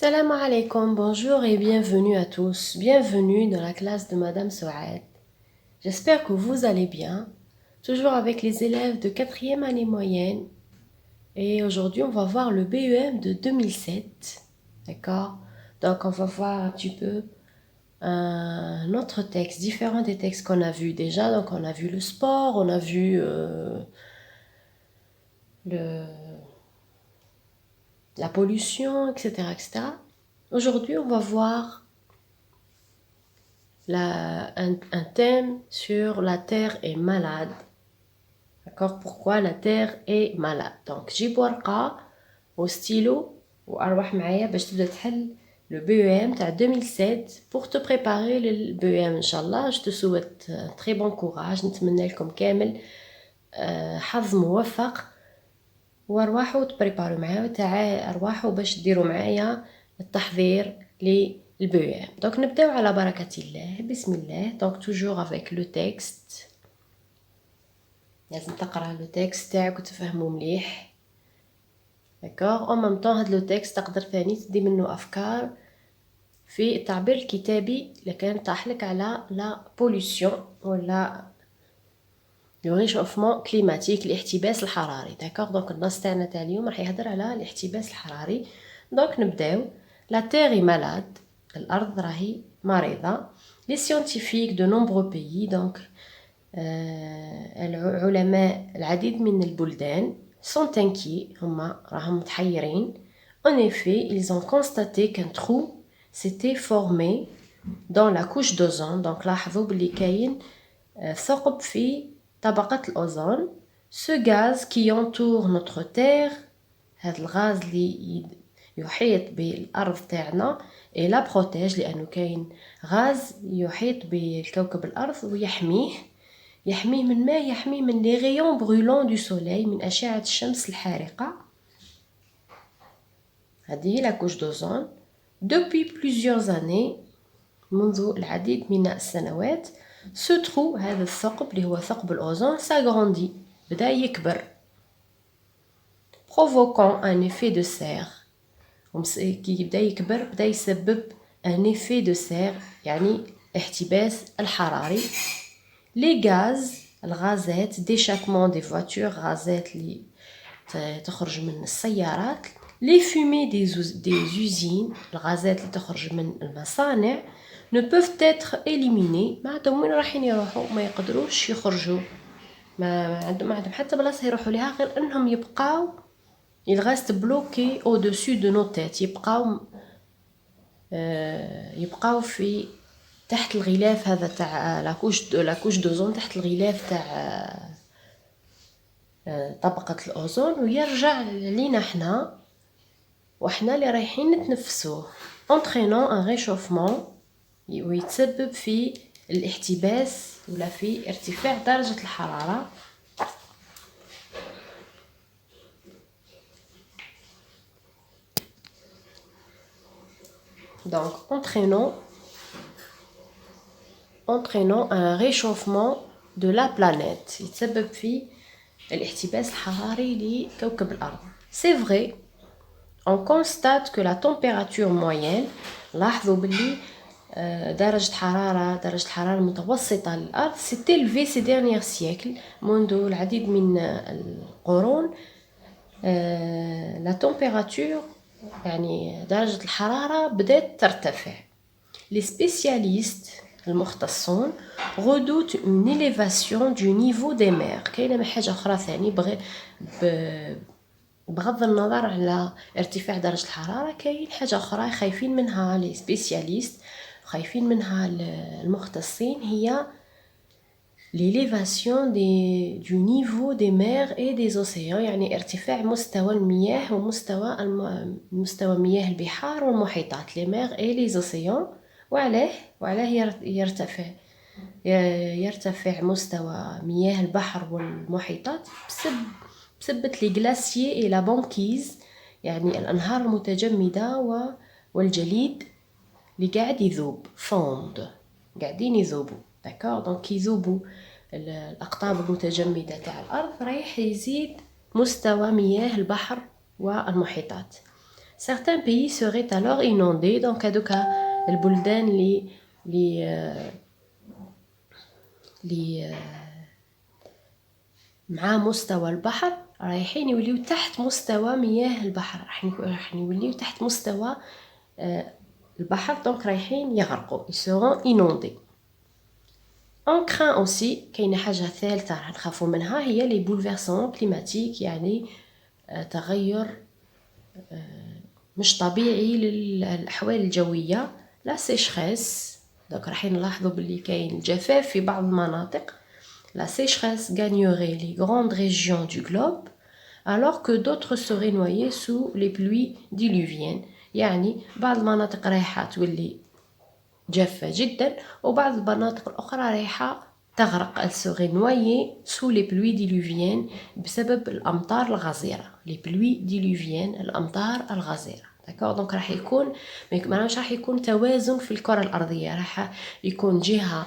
Salam alaikum, bonjour et bienvenue à tous. Bienvenue dans la classe de Madame Souad. J'espère que vous allez bien, toujours avec les élèves de 4e année moyenne. Et aujourd'hui, on va voir le BEM de 2007. D'accord? Donc, on va voir un petit peu un autre texte, différent des textes qu'on a vus déjà. Donc, on a vu le sport, on a vu la pollution, etc., etc. Aujourd'hui, on va voir un thème sur la Terre est malade. D'accord? Pourquoi la Terre est malade? Donc, جيب ورقة وستيلو وأروح معايا باش تبدأ تحل le BEM تاع 2007 pour te préparer le BEM إن شاء الله. Je te souhaite très bon courage. نتمنى لكم كامل حظ موفق وارواحوا تبريباروا معايا ارواحوا باش ديروا معايا التحضير للبيام. دونك نبداو على بركة الله. بسم الله. دونك توجور افيك لو تكست، لازم تقرا لو تكست تاعك وتفهمو مليح. داكوغ. اون ميم طون هاد لو تكست تقدر ثاني تدي منه افكار في التعبير الكتابي الا كان طاحلك على لا بوليسيون ولا لو ريشوفمون كليماتيك، الاحتباس الحراري. داكوغ. دونك النص تاعنا تاع اليوم راح يهضر على الاحتباس الحراري. دونك نبداو. لا تيغ مالاد، الارض راهي مريضه. لي سيانتيفيك دو نومبرو بيي، دونك العلماء العديد من البلدان سون تانكي، هما راهم متحيرين. en effet ils ont constaté qu'un trou s'était formé dans la couche d'ozone. donc لاحظوا بلي كاين ثقب في طبقة الأوزون. ce gaz qui entoure notre terre، هذا الغاز اللي يحيط بالأرض تاعنا et la protège، لأنه كاين غاز يحيط بالكوكب الأرض ويحميه. يحميه من ما؟ يحميه من les rayons brûlants du soleil، من أشعة الشمس الحارقة. هذه la couche d'ozone. depuis plusieurs années، منذ العديد من السنوات، ce trou، هذا الثقب اللي هو ثقب الأوزون، s'agrandit، بدأ يكبر. provoquant un effet de serre، كي يبدأ يكبر بدأ يسبب un effet de serre، يعني احتباس الحراري. les gaz، الغازات، d'échappement des voitures، غازات اللي تخرج من السيارات. les fumées des usines، الغازات اللي تخرج من المصانع. ne peuvent être éliminés، ما عندهم وين رايحين يروحوا، ما يقدروش يخرجوا، ما عندهم حتى بلاصه يروحوا لها غير انهم يبقاو ils restent bloqués au-dessus de nos têtes، يبقاو في تحت الغلاف هذا تاع لاكوش دوزون، تحت الغلاف تاع طبقة الأوزون، ويرجع لينا حنا وحنا اللي رايحين نتنفسوه. entraînant un réchauffement، ويتسبب في الاحتباس ولا في ارتفاع درجة الحرارة. donc entraînant un réchauffement de la planète، يتسبب في الاحتباس الحراري لكوكب الأرض. c'est vrai on constate que la température moyenne، لاحظوا باللي درجة الحرارة المتوسطة للأرض s'est élevée ces derniers siècles، منذ العديد من القرون. la température يعني درجة الحرارة بدأت ترتفع. les spécialistes، المختصون، redoutent une élévation du niveau des mers. كاينة حاجة أخرى ثاني بغض النظر على ارتفاع درجة الحرارة، كاين حاجة أخرى خايفين منها لي سبيسياليست، خايفين منها المختصين، هي l'élévation du niveau des mers et des océans، يعني ارتفاع مستوى المياه مستوى مياه البحار والمحيطات، les mers et les océans. وعلاه يرتفع مستوى مياه البحر والمحيطات؟ بسبة لي غلاسيي اي لا بانكيز، يعني الانهار المتجمده والجليد اللي قاعد يذوب، فوند، قاعدين يذوبوا. داكور. دونك يذوبوا الاقطاب المتجمده تاع الارض، رايح يزيد مستوى مياه البحر والمحيطات. certains pays seraient alors inondés. Donc هادوكا البلدان اللي مع مستوى البحر رايحين يوليو تحت مستوى مياه البحر، راح يوليو تحت مستوى البحر، دونك رايحين يغرقوا، ils seront inondés. On craint aussi كاينه حاجه ثالثه راح نخافوا منها، هي لي بولفيرسمون كليماتيك، يعني تغير مش طبيعي للاحوال الجويه. لا سيشخيس، دونك راح نلاحظوا باللي كاين جفاف في بعض المناطق. La sécheresse gagnerait les grandes régions du globe alors que d'autres seraient noyées sous les pluies diluviennes. يعني بعض المناطق رايحة تولي جافة جدا، وبعض المناطق الأخرى رايحة تغرق. Elle serait noyée sous les pluies diluviennes بسبب الأمطار الغزيرة. les pluies diluviennes الأمطار الغزيرة. داكور، دونك راح يكون مش راح يكون توازن في الكرة الأرضية، راح يكون جهة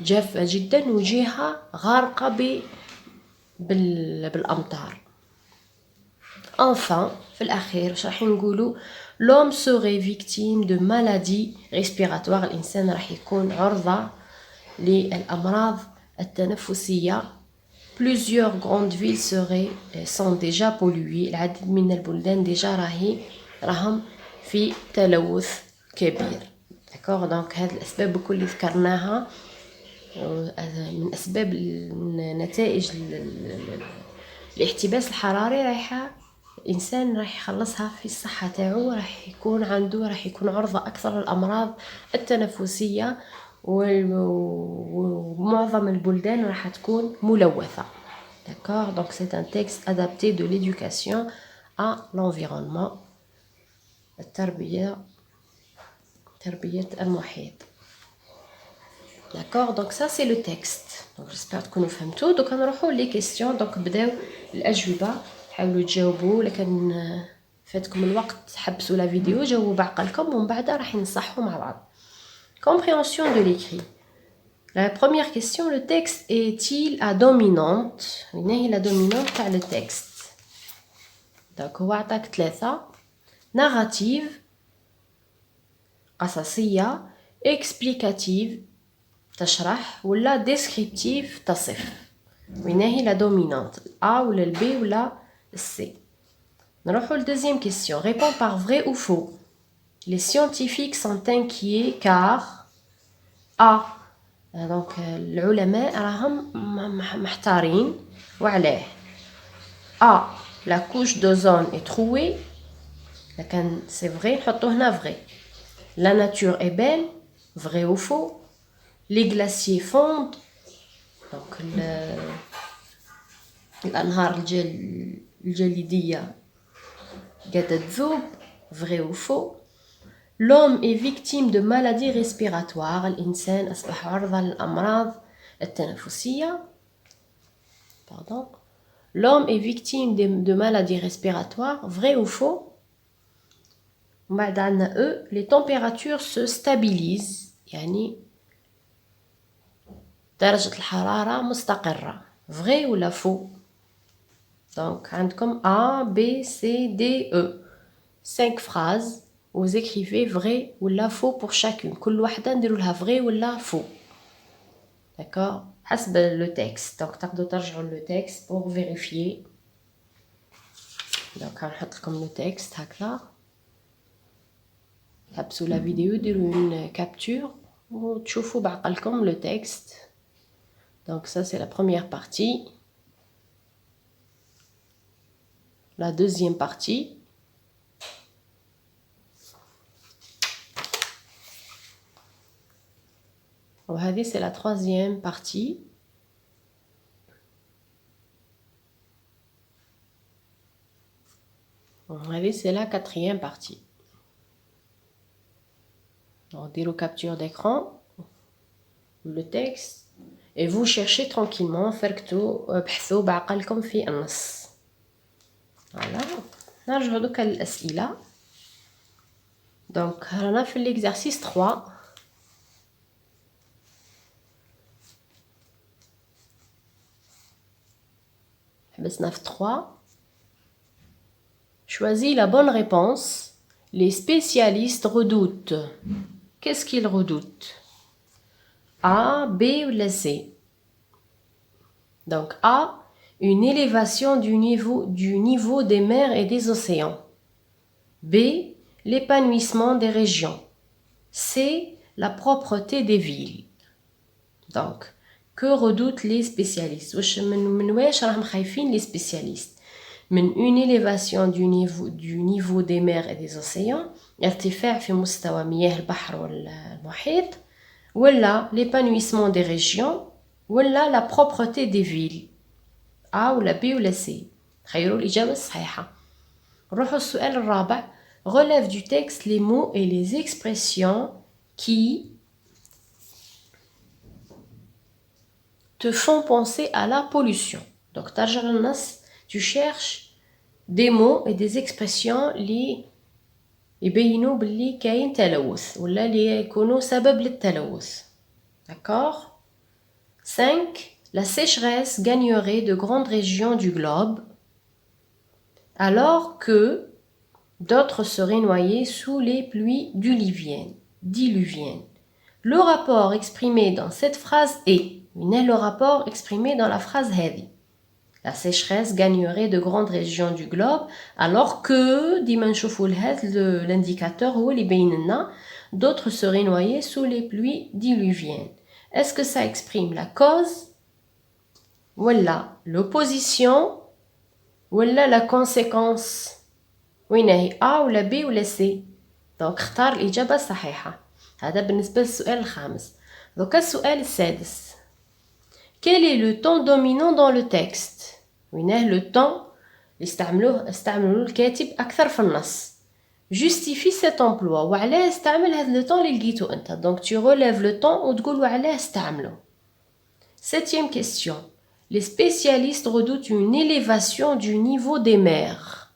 جافة جدا وجهة غارقة بالأمطار. Enfin, في الأخير واش راح نقولوا؟ l'homme serait victime de maladies respiratoires. الإنسان راح يكون عرضة للأمراض التنفسية. plusieurs grandes villes sont déjà polluées. العديد من البلدان ديجا راهم في تلوث كبير. داكوغ، دونك هاد الأسباب الكل اللي ذكرناها من أسباب نتائج الاحتباس الحراري الإنسان راح يخلصها في الصحة تاعو، راح يكون عرضة أكثر للأمراض التنفسية، ومعظم البلدان راح تكون ملوثة. D'accord, donc c'est un texte adapté de l'éducation à l'environnement. تربية المحيط. D'accord, donc ça c'est le texte. Donc j'espère تكونوا فهمتوا. دوك نروحوا لي كيسيون. دونك بداو الأجوبة، حاولوا تجاوبوا. لكن فاتكم الوقت حبسوا لا فيديو، جاوبوا بعقلكم، ومن بعد راح نصحوا مع بعض. Compréhension de l'écrit. La première question, le texte est-il à dominante? هنا هي la dominante تاع le texte. donc هو عطاك 3: narrative قصصية، explicative تشرح، ولا descriptive تصف. وين هي la dominante؟ A ولا B ولا C؟ نروحوا deuxième question. Réponds par vrai ou faux. Les scientifiques sont inquiets car A. donc العلماء راهم محتارين، وعلاه؟ A. la couche d'ozone est trouée. لكن c'est vrai نحطو هنا vrai. La nature est belle. vrai ou faux. Les glaciers fondent. donc الأنهار الجليدية قاعدة تذوب. vrai ou faux. L'homme est victime de maladies respiratoires. الإنسان أصبح عرضة للأمراض التنفسية. Pardon. L'homme est victime de maladies respiratoires. vrai ou faux. بعد عندنا eux. Les températures se stabilisent. يعني درجة الحرارة مستقرة. vrai ولا faux. donc عندكم A, B, C, D, E. 5 phrases. vous écrivez vrai ou la faux pour chacune. كل واحدة نديروا لها vrai ولا faux. d'accord, حسب le texte. donc تقدروا ترجعوا le texte pour vérifier. donc غنحط لكم le texte هكذا. حبسوا la vidéo، ديروا une capture وتشوفوا بعقلكم le texte. donc ça c'est la première partie. la deuxième partie. وهذه c'est la troisième partie. وهذه c'est la quatrième partie. donc ديروا capture d'écran le texte et vous cherchez tranquillement. فركتوا بحثوا بعقلكم في النص. voilà. نرجعوا دوكا للأسئلة. donc رانا في l'exercice 3. حبسنا في 3. Choisis la bonne réponse. Les spécialistes redoutent. Qu'est-ce qu'ils redoutent? A, B ou la C? Donc A, une élévation du niveau des mers et des océans. B, l'épanouissement des régions. C, la propreté des villes. Donc, que redoutent les spécialistes? Les spécialistes من une élévation du niveau des mers et des océans, ارتفاع في مستوى مياه البحر والمحيط, ولا l'épanouissement des régions, ولا la propreté des villes. A ou la B ou la C. خيروا الإجابة الصحيحة. نروحوا السؤال الرابع. Relève du texte les mots et les expressions qui te font penser à la pollution. Donc, ترجع للنص, tu cherches des mots et des expressions اللي يبينوا باللي كاين تلوث ولا اللي يكونوا سبب للتلوث. D'accord? 5. La sécheresse gagnerait de grandes régions du globe alors que d'autres seraient noyés sous les pluies diluviennes. Le rapport exprimé dans cette phrase est le rapport exprimé dans la phrase هذه. La sécheresse gagnerait de grandes régions du globe alors que ديما نشوفوا l'indicateur هو اللي يبين لنا d'autres seraient noyés sous les pluies diluviennes. Est-ce que ça exprime la cause ولا l'opposition ولا la conséquence؟ وين هي A ولا B ولا C؟ دونك اختار الإجابة الصحيحة. هذا بالنسبة للسؤال الخامس. دوكا السؤال السادس. Quel est le ton dominant dans le texte؟ وين le ton استعملوه الكاتب أكثر في النص. Justifie cet emploi. وعلاه استعمل هذا le ton اللي لقيتو أنت. Donc tu relèves le ton وتقول وعلاه استعملو. Septième question. Les spécialistes redoutent une élévation du niveau des mers.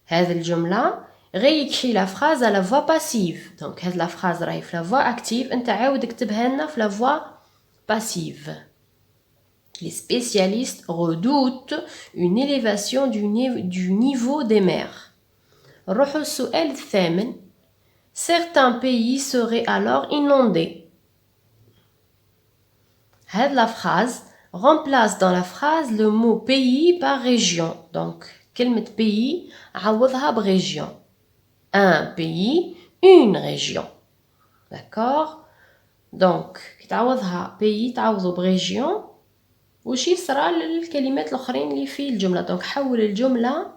هذه الجملة réécrit la phrase à la voix passive. Donc هذه la phrase راهي في la voix active. أنت عاود اكتبها لنا في la voix passive. Les spécialistes redoutent une élévation du niveau des mers. نروحوا السؤال الثامن. Certains pays seraient alors inondés. هذه la phrase remplace dans la phrase le mot pays par région. Donc كلمة pays عوضها بrégion. Un pays, une région. D'accord? Donc كي تعوضها pays تعوضه بrégion. وش يصرى للكلمات الأخرين اللي في الجملة. دونك حول الجملة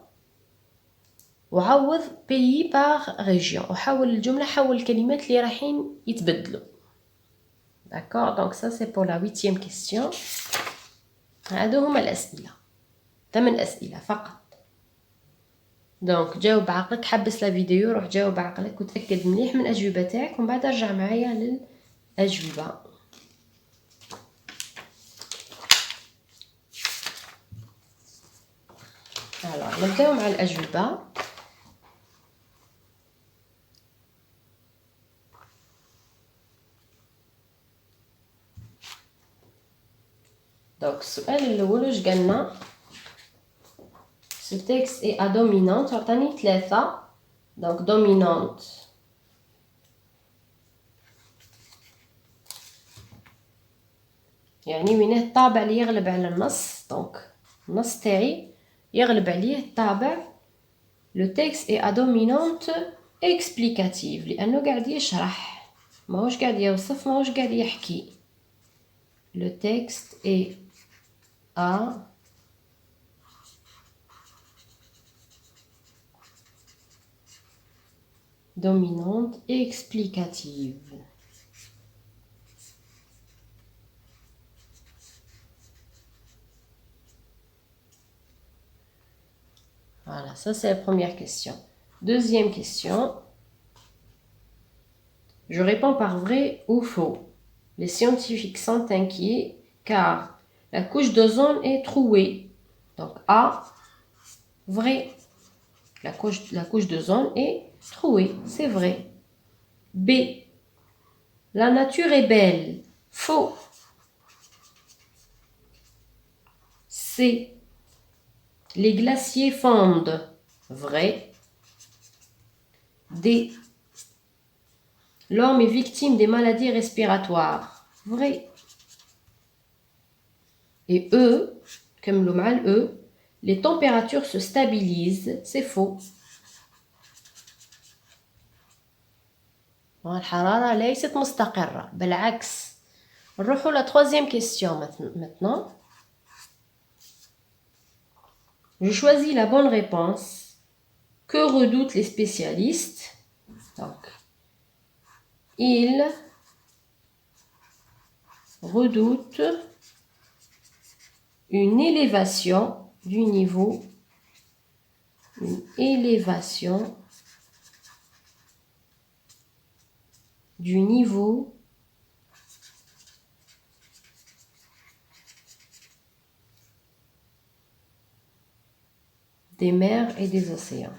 وعوض pays par région. وحول الجملة حول الكلمات اللي رايحين يتبدلوا. D'accord? Donc ça c'est pour la 8e question. هادو هما الأسئلة. 8 أسئلة فقط. دونك جاوب عقلك. حبس لا فيديو روح جاوب عقلك وتأكد مليح من الأجوبة تاعك ومن بعد رجع معايا للأجوبة. Alors, نبداو مع الأجوبة. دونك السؤال الأول واش قالنا؟ Ce texte est à dominante. عطاني 3. Donc dominante. يعني وينه الطابع اللي يغلب على النص. دونك النص تاعي يغلب عليه الطابع. Le texte est à dominante explicative لأنه قاعد يشرح ماهوش قاعد يوصف ماهوش قاعد يحكي. Le texte est à dominante explicative. Voilà, ça c'est la première question. Deuxième question. Je réponds par vrai ou faux. Les scientifiques sont inquiets car la couche d'ozone est trouée. Donc A, vrai. La couche d'ozone est trouée, c'est vrai. B, la nature est belle. Faux. C, les glaciers fondent. vrai. D. L'homme est victime des maladies respiratoires. Vrai. Et E, comme le mal E, les températures se stabilisent. C'est faux. الحرارة ليست مستقرة. بالعكس. نروحوا la troisième question maintenant. Je choisis la bonne réponse. Que redoutent les spécialistes? Donc, ils redoutent une élévation du niveau, une élévation du niveau des mers et des océans.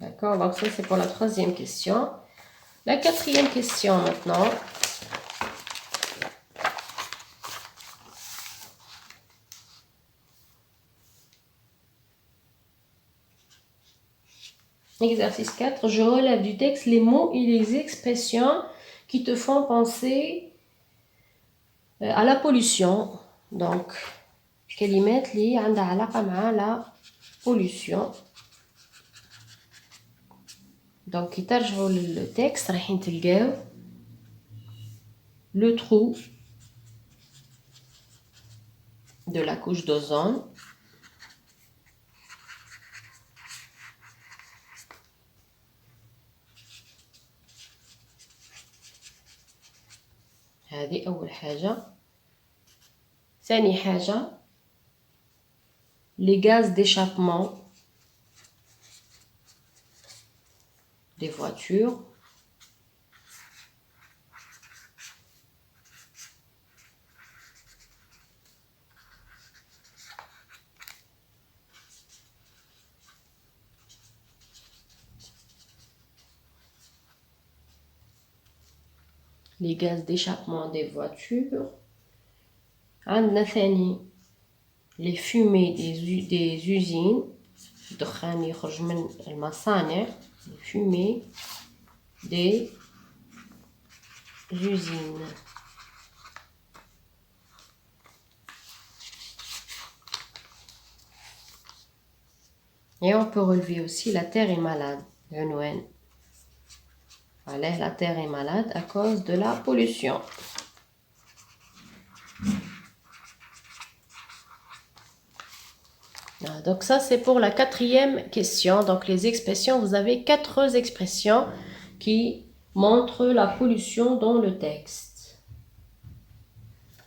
D'accord, donc ça c'est pour la troisième question. La quatrième question maintenant. Exercice 4. Je relève du texte les mots et les expressions qui te font penser à la pollution. Donc, كلمات اللي عندها علاقة مع la pollution. Donc, كي ترجعوا للتكست رايحين تلقاو le trou de la couche d'ozone. هذه أول حاجة. ثاني حاجة les gaz d'échappement des voitures. Les gaz d'échappement des voitures. عندنا ثاني les fumées des usines. الدخان يخرج من المصانع. Les fumées des usines. Et on peut relever aussi la terre est malade. العنوان. Voilà, la terre est malade à cause de la pollution. Donc ça c'est pour la quatrième question. Donc les expressions, vous avez 4 expressions qui montrent la pollution dans le texte.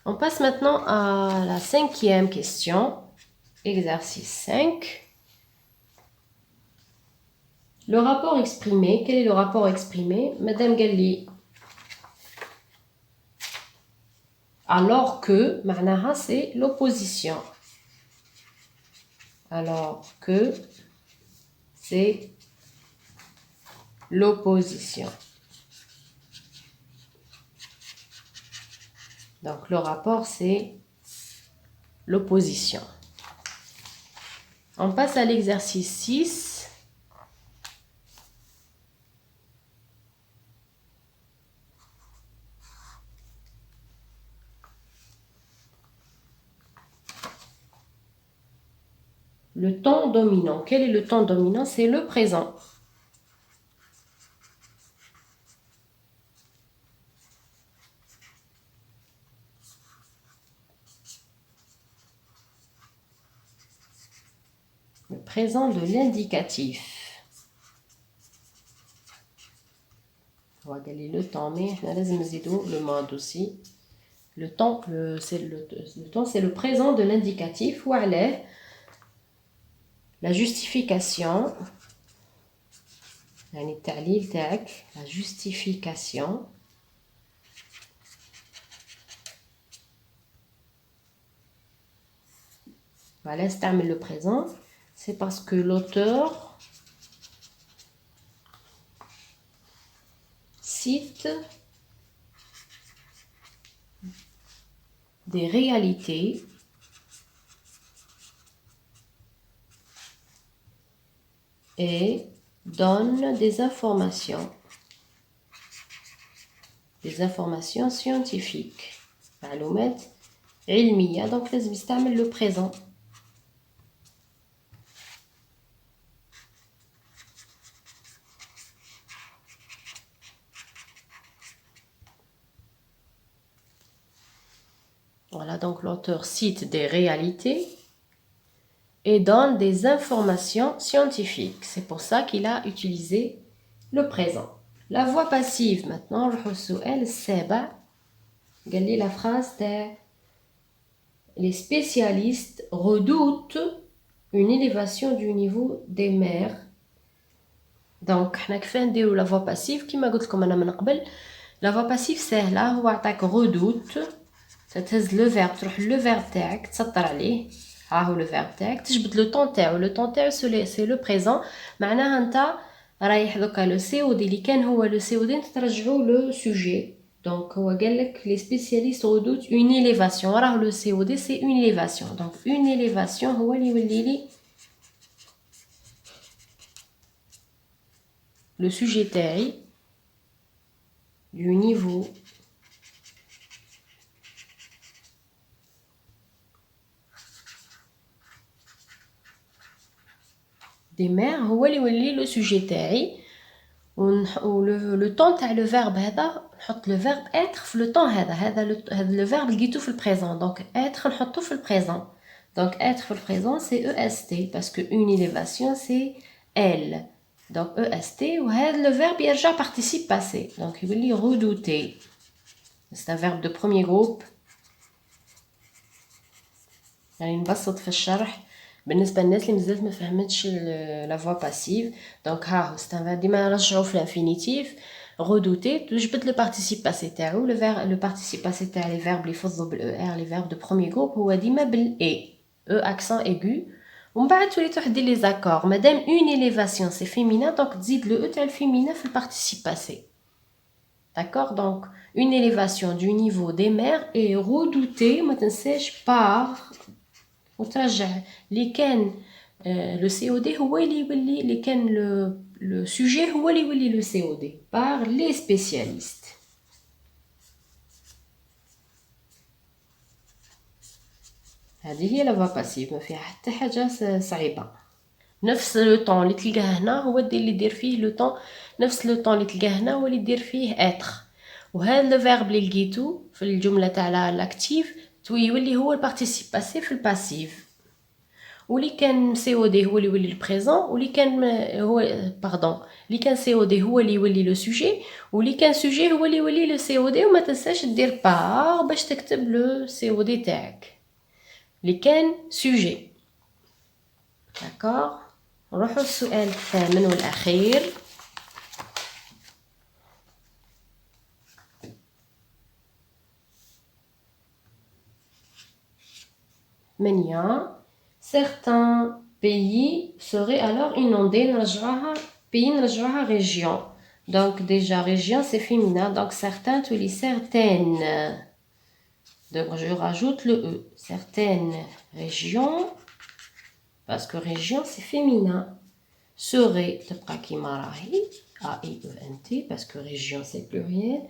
On passe maintenant à la cinquième question. Exercice 5. Le rapport exprimé. Quel est le rapport exprimé? Madame Galli. Alors que, معناها c'est l'opposition. Alors que c'est l'opposition. Donc le rapport c'est l'opposition. On passe à l'exercice 6. Le temps dominant. Quel est le temps dominant? C'est le présent. Le présent de l'indicatif. On va gagner le temps, mais le mode aussi. Le temps, c'est le présent de l'indicatif. Ou allez, la justification. La justification. Voilà, c'est le présent. C'est parce que l'auteur cite des réalités et donne des informations scientifiques. معلومات علمية. donc لازم يستعمل le présent. Voilà, donc l'auteur cite des réalités et donne des informations scientifiques. C'est pour ça qu'il a utilisé le présent. La voix passive, maintenant, السؤال السابع. قال لي la phrase les spécialistes redoutent une élévation du niveau des mers. Donc, حنا كيفاه نديرو la voix passive كيما قلت لكم أنا من قبل. La voix passive سهلة. هو عطاك redoute. تهز لو فيرب تروح لو فيرب تاعك تسطر عليه. ها هو لو فيرب تاعك تجبد لو طون تاعو. لو طون تاعو سي لو بريزون. معناها نتا رايح دوكا لو سي او دي اللي كان هو لو سي او دي ترجعوا لو سوجي. دونك هو قال لك لي سبيسياليست رودوت اون إليفاسيون. راه لو سي او دي سي اون إليفاسيون. دونك اون إليفاسيون هو اللي يولي لي لو سوجي تاعي du niveau des mers. هو اللي يولي لو سوجي تاعي. و لو طون تاع لو فيرب هذا نحط لو فيرب être في لو طون هذا لو فيرب لقيتو في البريزون. دونك être نحطو في البريزون. دونك être في البريزون سي est باسكو اون élévation سي elle. دونك est وهذا لو فيرب يرجع participe passé. دونك يولي redouter. c'est un verbe de premier groupe. يعني نبسط في الشرح بالنسبه للناس اللي مازالت ما فهمتش لا فوا باسيف. دونك ها هو سي ان فيرب ديما نرجعو في الانفينيتيف. رودوتي تجبد لو بارتيسيب باسي تاعو. لو بارتيسيب باسي تاع لي فيرب اللي يفضوا بالاو ار لي فيرب دو بروميير جروب هو ديما بالاي او اكسون ايغو. ومن بعد تولي تروح دير لي زاكور. مادام اون اليفاسيون سي فيمينا دونك تزيد لو او تاع الفيمينا في البارتيسيب باسي. D'accord, donc une élévation du niveau des mers est redoutée, ما تنساش par وترجع اللي كان لو سي او دي هو اللي يولي اللي كان لو سوجي هو اللي يولي لو سي او دي par les spécialistes. هذه هي لا فوا باسيف ما فيها حتى حاجه صعيبه. نفس لو طون اللي تلقاه هنا هو اللي يدير فيه لو طون. نفس لو طون اللي تلقاه هنا هو اللي يدير فيه être. وهذا لو فيرب اللي لقيتو في الجمله تاع لاكتيف يولي هو البارتيسيب باسي في الباسيف. واللي كان سي او دي هو اللي يولي البريزون. واللي كان هو باردون اللي كان سي او دي هو اللي يولي لو سوجي. واللي كان سوجي هو اللي يولي لو سي او دي. وما تنساش دير بار باش تكتب لو سي او دي تاعك اللي كان سوجي. داكور. نروحو للسؤال الثامن والاخير. Certains pays seraient alors inondés. Pays نرجعوها région. Donc déjà région c'est féminin. Donc certains tu lis certaines. Donc je rajoute le e. Certaines régions parce que région c'est féminin. Seraient تبقى كيما راهي a i e n t parce que région c'est pluriel.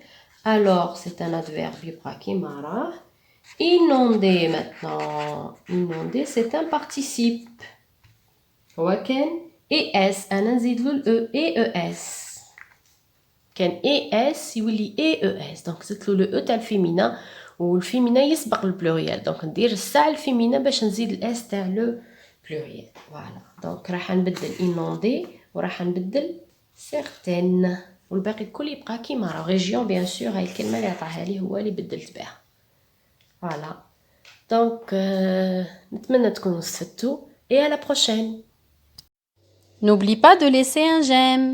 Alors c'est un adverbe يبقى كيما راه. Inondé maintenant. Inondé c'est un participe. هو كان es أنا نزيد له ال e es. كان es يولي es. دونك زدت له ال e تاع الفيمينا. والفيمينا يسبق البلوريال. دونك ندير الساع الفيمينا باش نزيد الاس تاع لو بلوريال. فوالا. دونك راح نبدل inondé وراح نبدل certaines. والباقي الكل يبقى كيما راه. ريجيون بيان سور هاي الكلمه اللي عطاها لي هو اللي بدلت بها. Voilà. Donc, نتمنى تكونوا استفدتوا et à la prochaine. N'oublie pas de laisser un j'aime.